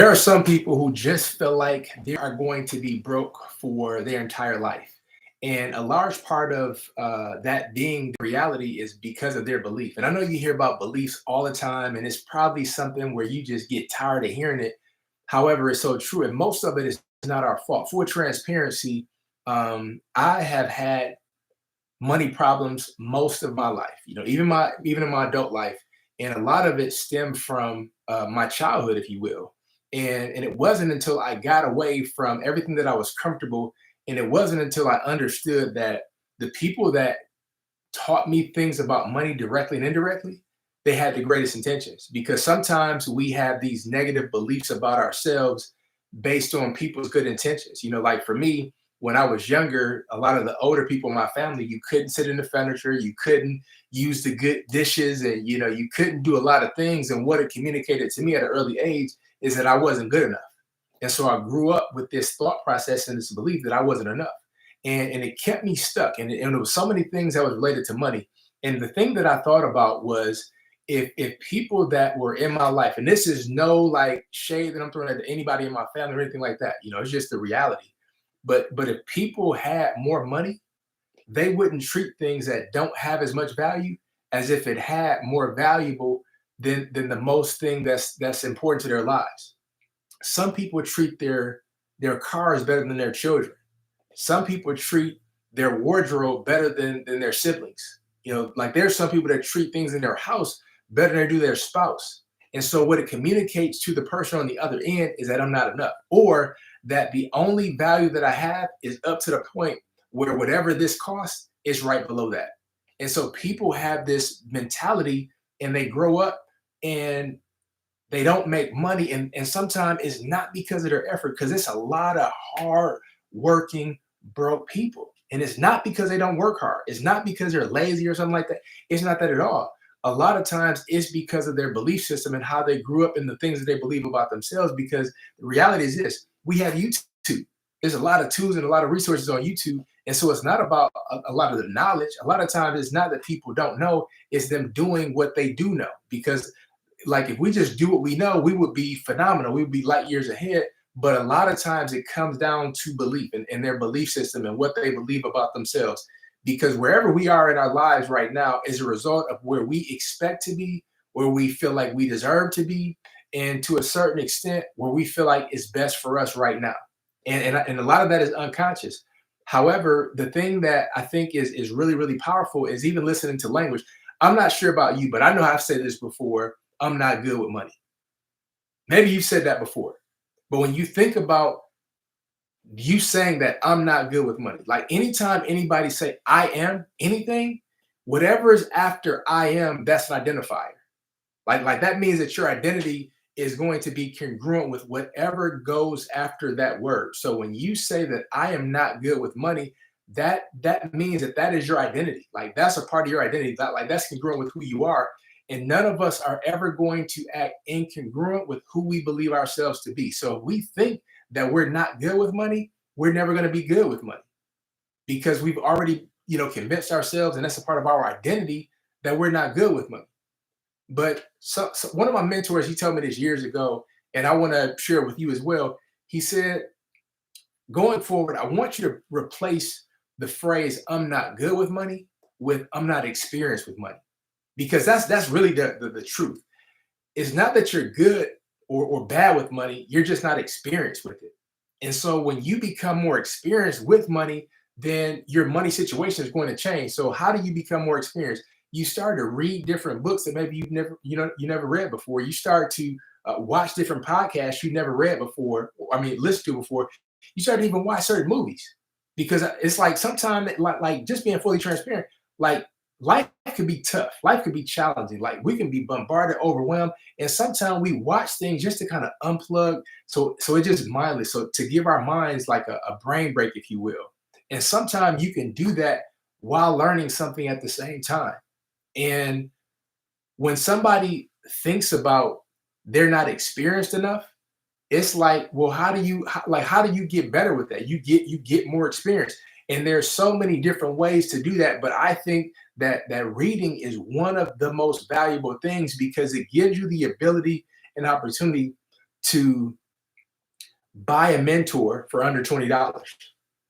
There are some people who just feel like they are going to be broke for their entire life. And a large part of that being the reality is because of their belief. And I know you hear about beliefs all the time, and it's probably something where you just get tired of hearing it. However, it's so true. And most of it is not our fault. For transparency, I have had money problems most of my life, even in my adult life. And a lot of it stemmed from my childhood, if you will. And it wasn't until I got away from everything that I was comfortable, and it wasn't until I understood that the people that taught me things about money directly and indirectly, they had the greatest intentions. Because sometimes we have these negative beliefs about ourselves based on people's good intentions. Like for me, when I was younger, a lot of the older people in my family, you couldn't sit in the furniture, you couldn't use the good dishes, and you couldn't do a lot of things. And what it communicated to me at an early age is that I wasn't good enough. And so I grew up with this thought process and this belief that I wasn't enough. And it kept me stuck. And it was so many things that was related to money. And the thing that I thought about was if people that were in my life, and this is no like shade that I'm throwing at anybody in my family or anything like that, it's just the reality. But if people had more money, they wouldn't treat things that don't have as much value as if it had more valuable than the most thing that's important to their lives. Some people treat their cars better than their children. Some people treat their wardrobe better than their siblings. Like there's some people that treat things in their house better than they do their spouse. And so what it communicates to the person on the other end is that I'm not enough, or that the only value that I have is up to the point where whatever this costs is right below that. And so people have this mentality and they grow up and they don't make money. And sometimes it's not because of their effort, because it's a lot of hard working broke people. And it's not because they don't work hard. It's not because they're lazy or something like that. It's not that at all. A lot of times it's because of their belief system and how they grew up and the things that they believe about themselves. Because the reality is this: we have YouTube. There's a lot of tools and a lot of resources on YouTube. And so it's not about a lot of the knowledge. A lot of times it's not that people don't know, it's them doing what they do know. Because like if we just do what we know, we would be phenomenal. We would be light years ahead. But a lot of times it comes down to belief and their belief system and what they believe about themselves. Because wherever we are in our lives right now is a result of where we expect to be, where we feel like we deserve to be, and to a certain extent where we feel like it's best for us right now. And a lot of that is unconscious. However, the thing that I think is really, really powerful is even listening to language. I'm not sure about you, but I know I've said this before. I'm not good with money. Maybe you've said that before. But when you think about you saying that I'm not good with money, like anytime anybody say I am anything, whatever is after I am, that's an identifier. Like that means that your identity is going to be congruent with whatever goes after that word. So when you say that I am not good with money, that means that that is your identity. Like that's a part of your identity. Like that's congruent with who you are. And none of us are ever going to act incongruent with who we believe ourselves to be. So if we think that we're not good with money, we're never going to be good with money because we've already, convinced ourselves, and that's a part of our identity that we're not good with money. But so one of my mentors, he told me this years ago, and I want to share it with you as well. He said, going forward, I want you to replace the phrase "I'm not good with money" with "I'm not experienced with money," because that's really the truth. It's not that you're good or bad with money; you're just not experienced with it. And so when you become more experienced with money, then your money situation is going to change. So how do you become more experienced? You start to read different books that maybe you never read before. You start to watch different podcasts you never read before. I mean, listen to before. You start to even watch certain movies because it's like sometimes like just being fully transparent, like life could be tough, life could be challenging, like we can be bombarded, overwhelmed, and sometimes we watch things just to kind of unplug, so it's just mindless, so to give our minds like a brain break, if you will. And sometimes you can do that while learning something at the same time. And when somebody thinks about they're not experienced enough, it's like, well, how do you get better with that? You get more experience. And there's so many different ways to do that. But I think that reading is one of the most valuable things because it gives you the ability and opportunity to buy a mentor for under $20.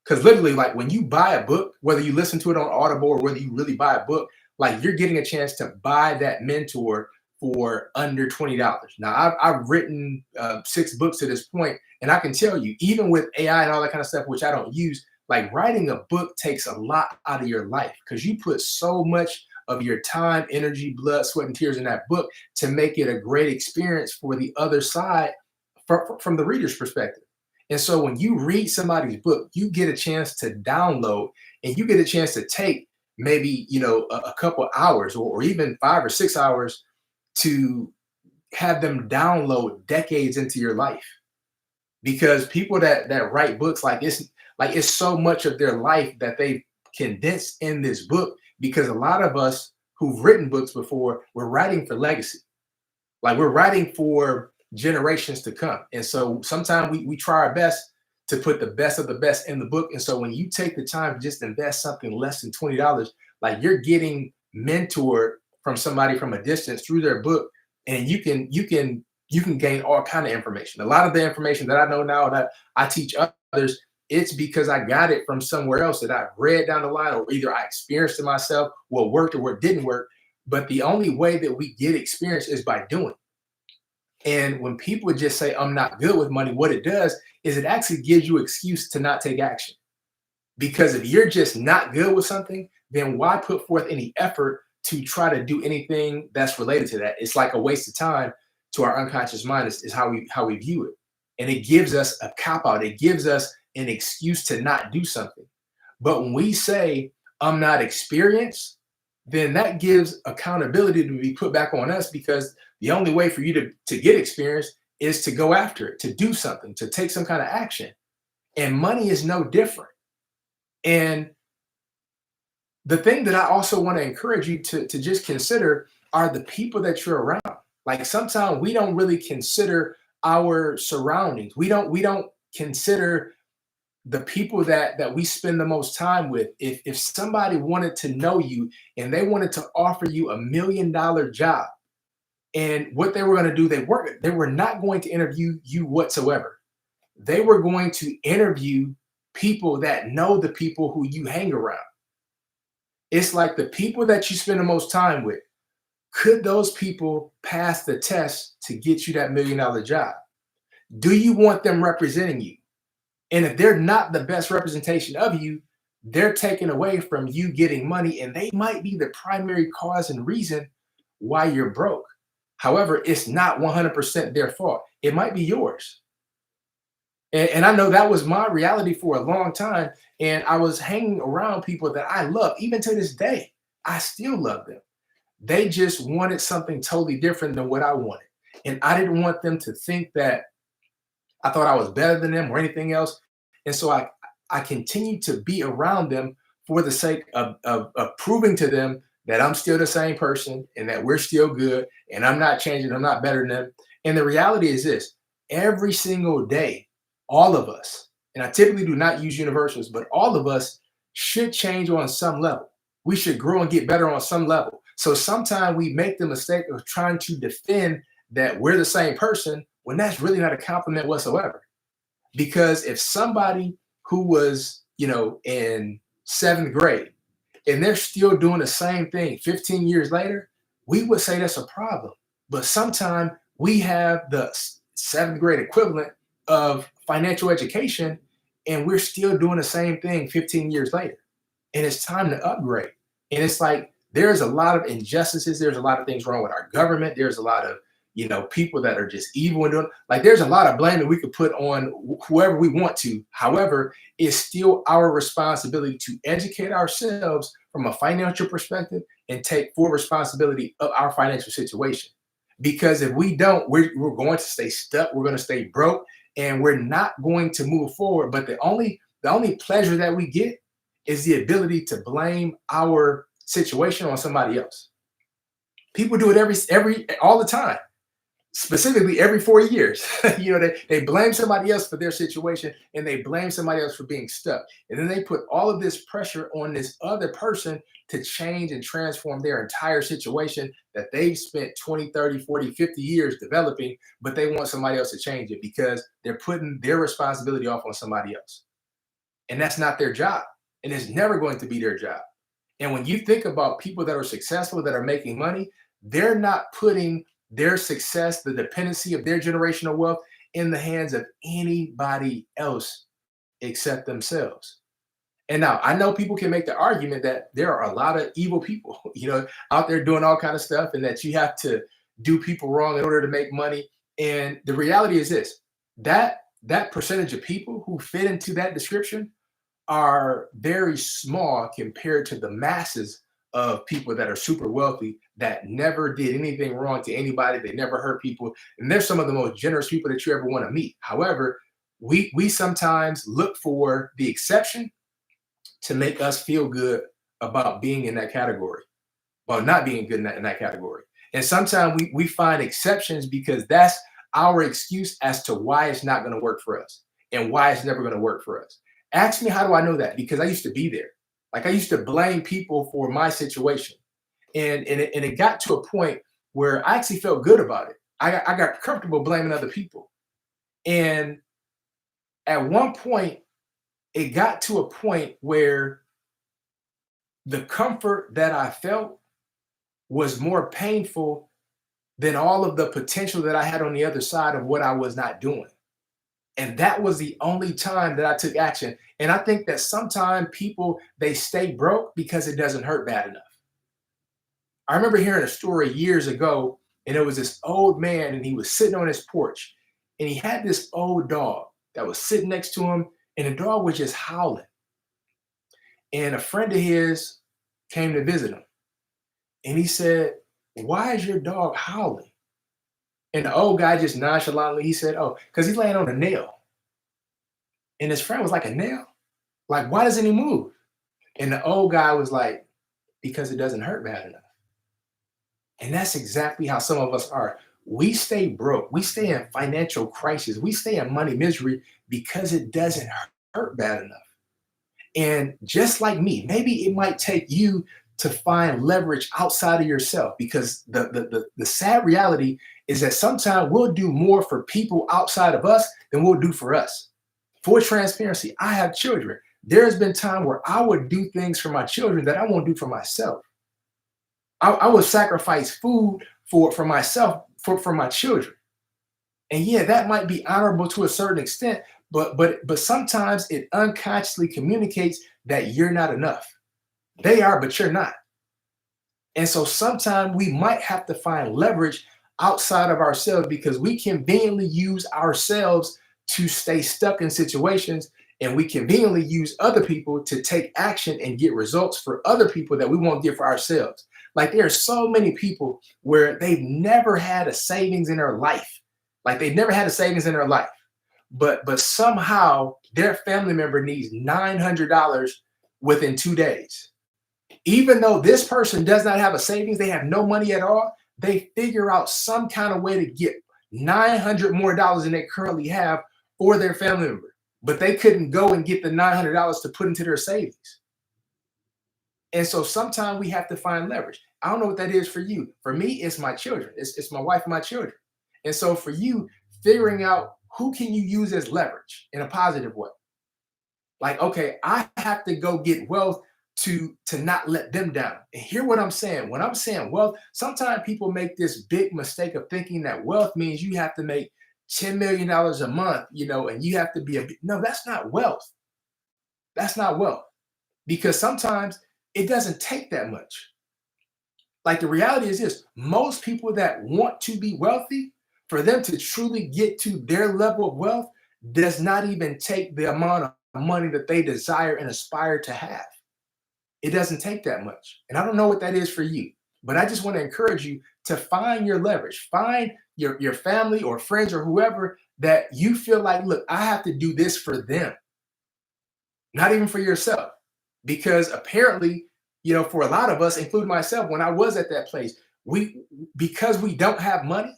Because literally, like when you buy a book, whether you listen to it on Audible or whether you really buy a book, like you're getting a chance to buy that mentor for under $20. Now, I've written 6 books to this point, and I can tell you, even with AI and all that kind of stuff, which I don't use, like writing a book takes a lot out of your life because you put so much of your time, energy, blood, sweat, and tears in that book to make it a great experience for the other side from the reader's perspective. And so when you read somebody's book, you get a chance to download and you get a chance to take maybe, a couple hours or even 5 or 6 hours to have them download decades into your life. Because people that write books, like it's so much of their life that they condense in this book, because a lot of us who've written books before, we're writing for legacy. Like we're writing for generations to come. And so sometimes we try our best to put the best of the best in the book. And so when you take the time to just invest something less than $20, like you're getting mentored from somebody from a distance through their book, and you can gain all kind of information. A lot of the information that I know now that I teach others, it's because I got it from somewhere else that I read down the line, or either I experienced it myself, what worked or what didn't work. But the only way that we get experience is by doing. And when people just say, I'm not good with money, what it does is it actually gives you excuse to not take action. Because if you're just not good with something, then why put forth any effort to try to do anything that's related to that? It's like a waste of time to our unconscious mind is how we view it. And it gives us a cop out. It gives us an excuse to not do something. But when we say, I'm not experienced, then that gives accountability to be put back on us, because the only way for you to get experience is to go after it, to do something, to take some kind of action. And money is no different. And the thing that I also want to encourage you to just consider are the people that you're around. Like sometimes we don't really consider our surroundings. We don't consider the people that we spend the most time with. If somebody wanted to know you and they wanted to offer you $1 million job, and what they were going to do, they were not going to interview you whatsoever. They were going to interview people that know the people who you hang around. It's like the people that you spend the most time with. Could those people pass the test to get you that $1 million job? Do you want them representing you? And if they're not the best representation of you, they're taken away from you getting money, and they might be the primary cause and reason why you're broke. However, it's not 100% their fault. It might be yours. And I know that was my reality for a long time. And I was hanging around people that I love. Even to this day, I still love them. They just wanted something totally different than what I wanted. And I didn't want them to think that I thought I was better than them or anything else. And so I continued to be around them for the sake of proving to them that I'm still the same person and that we're still good and I'm not changing. I'm not better than them. And the reality is this: every single day, all of us, and I typically do not use universals, but all of us should change on some level. We should grow and get better on some level. So sometimes we make the mistake of trying to defend that we're the same person when that's really not a compliment whatsoever. Because if somebody who was, in 7th grade and they're still doing the same thing 15 years later, we would say that's a problem. But sometimes we have the 7th grade equivalent of financial education and we're still doing the same thing 15 years later. And it's time to upgrade. And it's like there's a lot of injustices. There's a lot of things wrong with our government. There's a lot of people that are just evil and doing, like, there's a lot of blame that we could put on whoever we want to. However, it's still our responsibility to educate ourselves from a financial perspective and take full responsibility of our financial situation. Because if we don't, we're going to stay stuck. We're going to stay broke, and we're not going to move forward. But the only pleasure that we get is the ability to blame our situation on somebody else. People do it every all the time. specifically every 4 years. They blame somebody else for their situation and they blame somebody else for being stuck. And then they put all of this pressure on this other person to change and transform their entire situation that they've spent 20, 30, 40, 50 years developing, but they want somebody else to change it because they're putting their responsibility off on somebody else. And that's not their job. And it's never going to be their job. And when you think about people that are successful, that are making money, they're not putting their success, the dependency of their generational wealth in the hands of anybody else except themselves. And now I know people can make the argument that there are a lot of evil people, out there doing all kind of stuff, and that you have to do people wrong in order to make money. And the reality is this: that percentage of people who fit into that description are very small compared to the masses of people that are super wealthy that never did anything wrong to anybody. They never hurt people. And they're some of the most generous people that you ever want to meet. However, we sometimes look for the exception to make us feel good about being in that category, about not being good in that category. And sometimes we find exceptions because that's our excuse as to why it's not going to work for us and why it's never going to work for us. Ask me, how do I know that? Because I used to be there. Like, I used to blame people for my situation. And it got to a point where I actually felt good about it. I got comfortable blaming other people. And at one point, it got to a point where the comfort that I felt was more painful than all of the potential that I had on the other side of what I was not doing. And that was the only time that I took action. And I think that sometimes people, they stay broke because it doesn't hurt bad enough. I remember hearing a story years ago, and it was this old man, and he was sitting on his porch, and he had this old dog that was sitting next to him, and the dog was just howling. And a friend of his came to visit him, and he said, "Why is your dog howling?" And the old guy just nonchalantly, he said, "Oh, because he's laying on a nail." And his friend was like, "A nail? Like, why doesn't he move?" And the old guy was like, "Because it doesn't hurt bad enough." And that's exactly how some of us are. We stay broke. We stay in financial crisis. We stay in money misery because it doesn't hurt bad enough. And just like me, maybe it might take you to find leverage outside of yourself, because the sad reality is that sometimes we'll do more for people outside of us than we'll do for us. For transparency, I have children. There's been time where I would do things for my children that I won't do for myself. I would sacrifice food for myself, for my children. And yeah, that might be honorable to a certain extent, but sometimes it unconsciously communicates that you're not enough. They are, but you're not. And so sometimes we might have to find leverage outside of ourselves because we conveniently use ourselves to stay stuck in situations, and we conveniently use other people to take action and get results for other people that we won't get for ourselves. Like, there are so many people where they've never had a savings in their life. Like, they've never had a savings in their life. But somehow their family member needs $900 within 2 days. Even though this person does not have a savings, they have no money at all, they figure out some kind of way to get 900 more dollars than they currently have for their family member. But they couldn't go and get the $900 to put into their savings. And so sometimes we have to find leverage. I don't know what that is for you. For me, it's my children. It's my wife and my children. And so for you, figuring out who can you use as leverage in a positive way. Like, okay, I have to go get wealth to not let them down. And hear what I'm saying. When I'm saying wealth, sometimes people make this big mistake of thinking that wealth means you have to make $10 million a month, and you have to be no, that's not wealth. That's not wealth. Because sometimes it doesn't take that much. Like, the reality is this: most people that want to be wealthy, for them to truly get to their level of wealth, does not even take the amount of money that they desire and aspire to have. It doesn't take that much. And I don't know what that is for you, but I just want to encourage you to find your leverage. Find your family or friends or whoever that you feel like, look, I have to do this for them, not even for yourself. Because apparently, for a lot of us, including myself, when I was at that place, because we don't have money,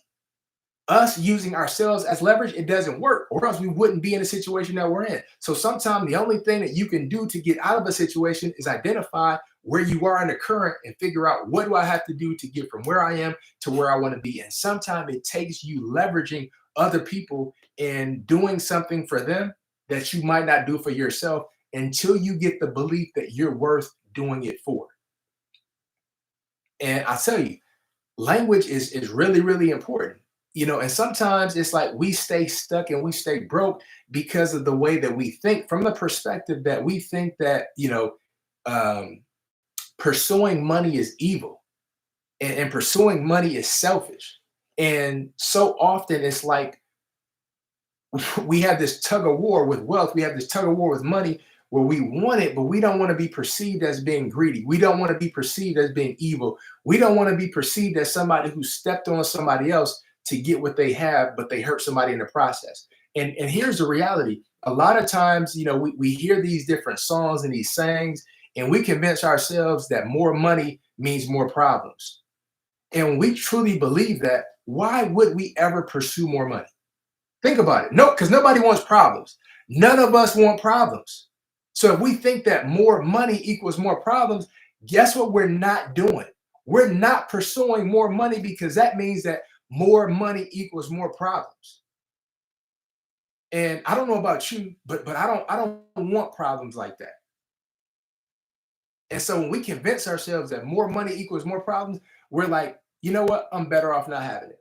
Us using ourselves as leverage, it doesn't work, or else we wouldn't be in the situation that we're in. So sometimes the only thing that you can do to get out of a situation is identify where you are in the current and figure out what do I have to do to get from where I am to where I want to be. And sometimes it takes you leveraging other people and doing something for them that you might not do for yourself until you get the belief that you're worth doing it for. And I tell you, language is really really important, and sometimes it's like we stay stuck and we stay broke because of the way that we think, from the perspective that we think that um, pursuing money is evil, and pursuing money is selfish. And so often it's like we have this tug of war with wealth. We have this tug of war with money where we want it, but we don't want to be perceived as being greedy. We don't want to be perceived as being evil. We don't want to be perceived as somebody who stepped on somebody else to get what they have, but they hurt somebody in the process. And here's the reality. A lot of times, we hear these different songs and these sayings, and we convince ourselves that more money means more problems. And when we truly believe that, why would we ever pursue more money? Think about it. No, because nobody wants problems. None of us want problems. So if we think that more money equals more problems, guess what we're not doing? We're not pursuing more money, because that means that more money equals more problems. And I don't know about you, but I don't want problems like that. And so when we convince ourselves that more money equals more problems, we're like, you know what? I'm better off not having it.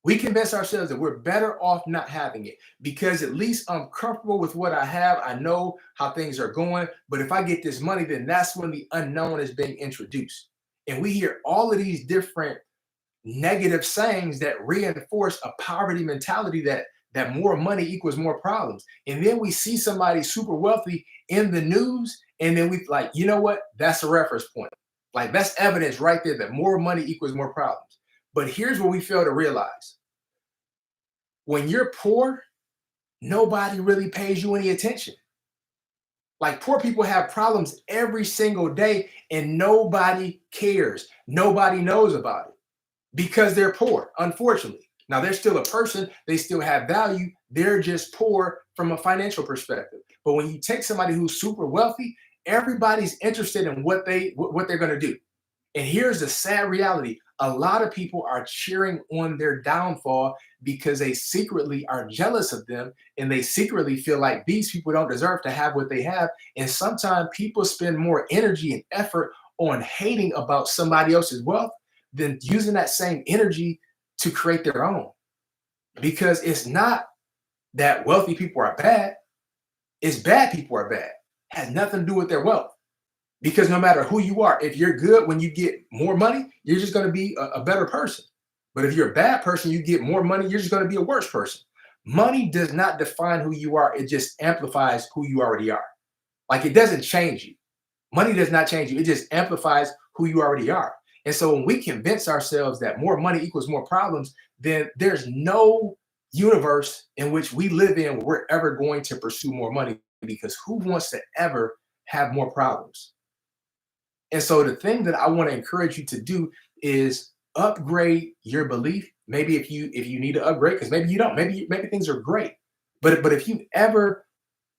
We convince ourselves that we're better off not having it because at least I'm comfortable with what I have. I know how things are going. But if I get this money, then that's when the unknown is being introduced. And we hear all of these different negative sayings that reinforce a poverty mentality, that more money equals more problems. And then we see somebody super wealthy in the news, and then we like, you know what? That's a reference point. Like, that's evidence right there that more money equals more problems. But here's what we fail to realize. When you're poor, nobody really pays you any attention. Like, poor people have problems every single day and nobody cares. Nobody knows about it because they're poor, unfortunately. Now, they're still a person, they still have value. They're just poor from a financial perspective. But when you take somebody who's super wealthy, everybody's interested in what they're going to do. And here's the sad reality. A lot of people are cheering on their downfall because they secretly are jealous of them, and they secretly feel like these people don't deserve to have what they have. And sometimes people spend more energy and effort on hating about somebody else's wealth than using that same energy to create their own. Because it's not that wealthy people are bad, it's bad people are bad. It has nothing to do with their wealth. Because no matter who you are, if you're good when you get more money, you're just going to be a better person. But if you're a bad person, you get more money, you're just going to be a worse person. Money does not define who you are, it just amplifies who you already are. Like, it doesn't change you. Money does not change you, it just amplifies who you already are. And so when we convince ourselves that more money equals more problems, then there's no universe in which we live in where we're ever going to pursue more money, because who wants to ever have more problems? And so the thing that I want to encourage you to do is upgrade your belief. Maybe if you need to upgrade, because maybe you don't, maybe things are great. But if you ever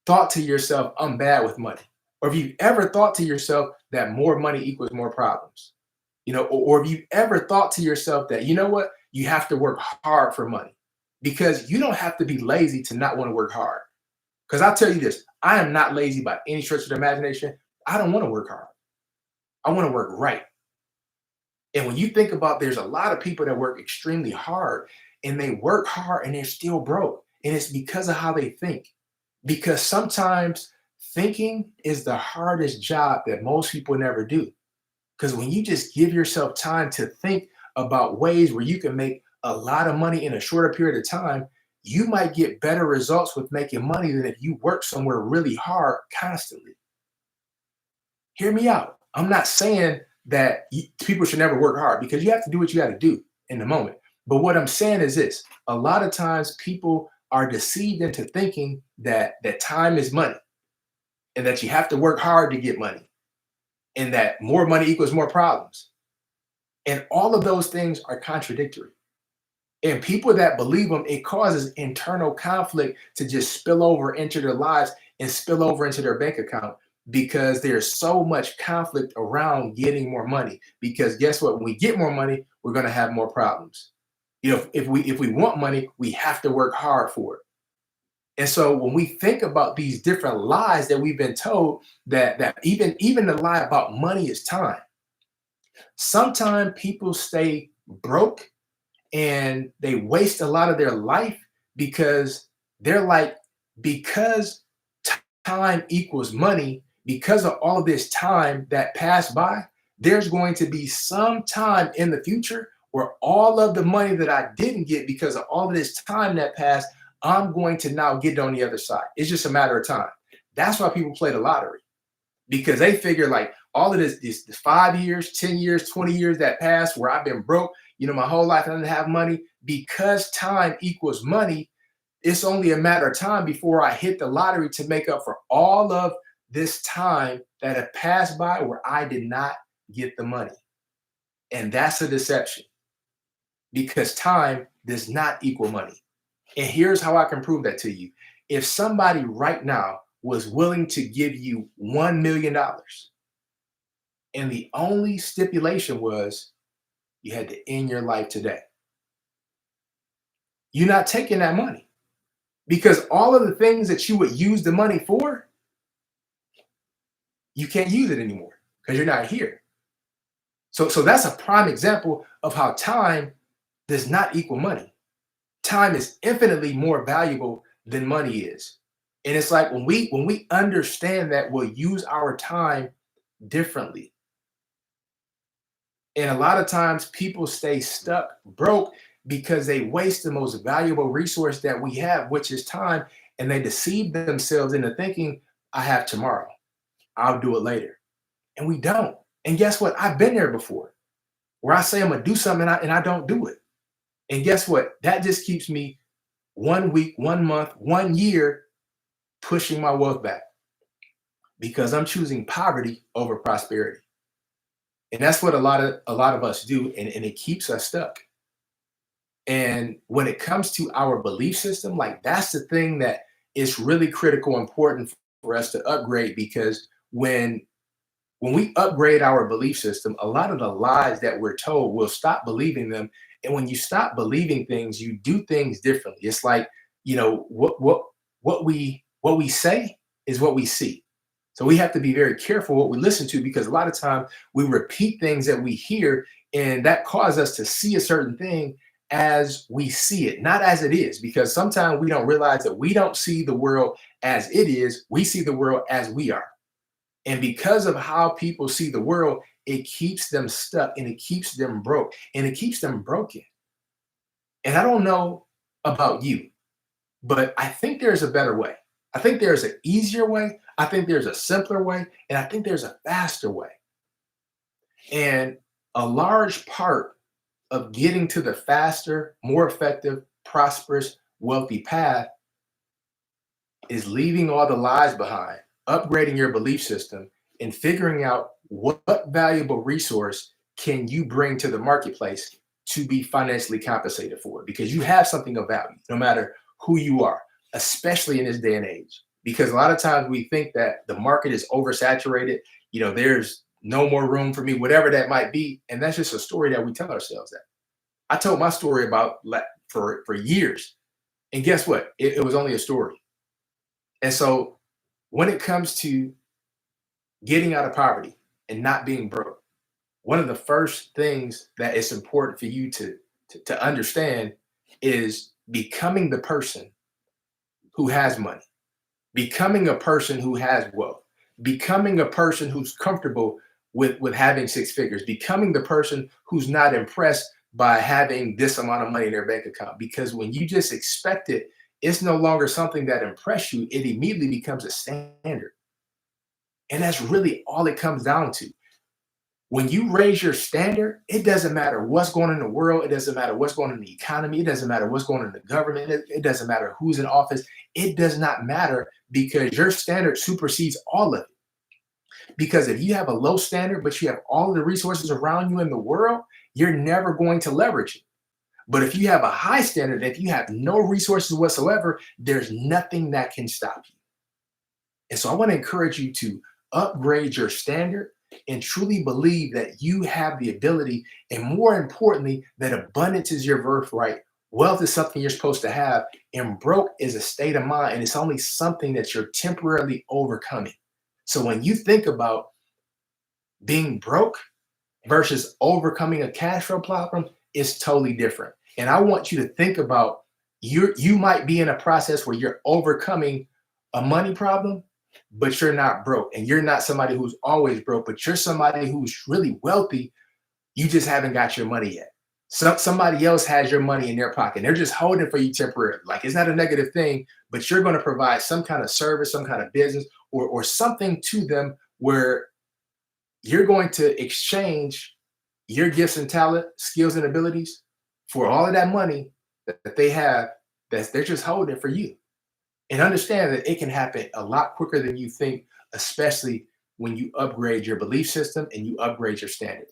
thought to yourself, I'm bad with money, or if you've ever thought to yourself that more money equals more problems, or if you've ever thought to yourself that, you know what, you have to work hard for money, because you don't have to be lazy to not want to work hard. Because I'll tell you this, I am not lazy by any stretch of the imagination. I don't want to work hard. I want to work right. And when you think about, there's a lot of people that work extremely hard, and they work hard and they're still broke. And it's because of how they think. Because sometimes thinking is the hardest job that most people never do. Because when you just give yourself time to think about ways where you can make a lot of money in a shorter period of time, you might get better results with making money than if you work somewhere really hard constantly. Hear me out. I'm not saying that people should never work hard, because you have to do what you got to do in the moment. But what I'm saying is this: a lot of times people are deceived into thinking that time is money, and that you have to work hard to get money, and that more money equals more problems. And all of those things are contradictory. And people that believe them, it causes internal conflict to just spill over into their lives and spill over into their bank account because there's so much conflict around getting more money. Because guess what? When we get more money, we're going to have more problems. You know, if we want money, we have to work hard for it. And so when we think about these different lies that we've been told, that even the lie about money is time. Sometimes people stay broke and they waste a lot of their life because they're like, because time equals money, because of all of this time that passed by, there's going to be some time in the future where all of the money that I didn't get because of all of this time that passed, I'm going to now get it on the other side. It's just a matter of time. That's why people play the lottery, because they figure like all of this 5 years, 10 years, 20 years that passed where I've been broke, my whole life I didn't have money. Because time equals money, it's only a matter of time before I hit the lottery to make up for all of this time that had passed by where I did not get the money. And that's a deception because time does not equal money. And here's how I can prove that to you. If somebody right now was willing to give you $1 million, and the only stipulation was you had to end your life today, you're not taking that money because all of the things that you would use the money for, you can't use it anymore because you're not here. So that's a prime example of how time does not equal money. Time is infinitely more valuable than money is. And it's like when we understand that, we'll use our time differently. And a lot of times people stay stuck broke because they waste the most valuable resource that we have, which is time, and they deceive themselves into thinking, I have tomorrow. I'll do it later. And we don't. And guess what? I've been there before where I say I'm gonna do something and I don't do it. And guess what? That just keeps me 1 week, 1 month, 1 year pushing my wealth back because I'm choosing poverty over prosperity. And that's what a lot of us do, and it keeps us stuck. And when it comes to our belief system, like that's the thing that is really critical, important for us to upgrade because when we upgrade our belief system, a lot of the lies that we're told, we'll stop believing them. And when you stop believing things, you do things differently. It's like, what we say is what we see. So we have to be very careful what we listen to because a lot of time we repeat things that we hear, and that causes us to see a certain thing as we see it, not as it is. Because sometimes we don't realize that we don't see the world as it is, we see the world as we are. And because of how people see the world, it keeps them stuck and it keeps them broke and it keeps them broken. And I don't know about you, but I think there's a better way. I think there's an easier way. I think there's a simpler way. And I think there's a faster way. And a large part of getting to the faster, more effective, prosperous, wealthy path is leaving all the lies behind, upgrading your belief system, and figuring out what valuable resource can you bring to the marketplace to be financially compensated for because you have something of value, no matter who you are, especially in this day and age. Because a lot of times we think that the market is oversaturated, there's no more room for me, whatever that might be. And that's just a story that we tell ourselves that. I told my story about for years. And guess what? It was only a story. And so when it comes to getting out of poverty and not being broke, one of the first things that is important for you to understand is becoming the person who has money, becoming a person who has wealth, becoming a person who's comfortable with having six figures, becoming the person who's not impressed by having this amount of money in their bank account. Because when you just expect it, it's no longer something that impress you. It immediately becomes a standard. And that's really all it comes down to. When you raise your standard, it doesn't matter what's going on in the world. It doesn't matter what's going on in the economy. It doesn't matter what's going on in the government. It doesn't matter who's in office. It does not matter because your standard supersedes all of it. Because if you have a low standard, but you have all of the resources around you in the world, you're never going to leverage it. But if you have a high standard, if you have no resources whatsoever, there's nothing that can stop you. And so I want to encourage you to upgrade your standard and truly believe that you have the ability, and more importantly, that abundance is your birthright. Wealth is something you're supposed to have, and broke is a state of mind, and it's only something that you're temporarily overcoming. So when you think about being broke versus overcoming a cash flow problem, it's totally different. And I want you to think about you might be in a process where you're overcoming a money problem, but you're not broke. And you're not somebody who's always broke, but you're somebody who's really wealthy. You just haven't got your money yet. Somebody else has your money in their pocket. They're just holding for you temporarily. Like, it's not a negative thing, but you're going to provide some kind of service, some kind of business, or something to them where you're going to exchange your gifts and talent, skills and abilities for all of that money that they have, that they're just holding for you. And understand that it can happen a lot quicker than you think, especially when you upgrade your belief system and you upgrade your standard.